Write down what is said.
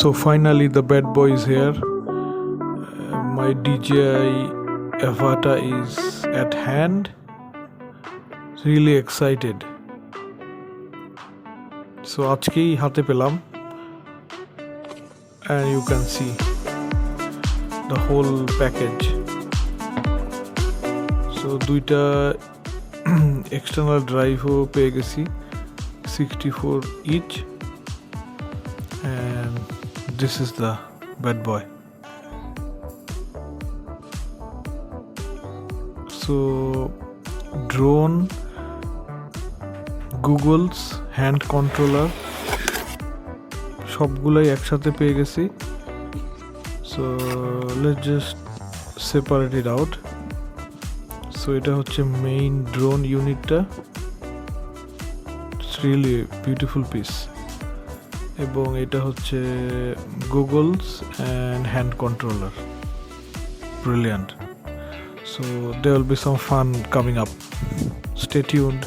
So finally the bad boy is here. My DJI Avata is at hand. Really excited. So আজকেই হাতে পেলাম, and you can see the whole package. So দুইটা external drive ও পেয়ে গেছি 64 each, and this is the bad boy. So drone, Google's hand controller সবগুলাই একসাথে পেয়ে গেছি. So let's just separate it out. So এটা হচ্ছে মেইন ড্রোন ইউনিটটা. It's really a beautiful piece. এবং এটা হচ্ছে Google's and hand controller. Brilliant. So there will be some fun coming up. Stay tuned.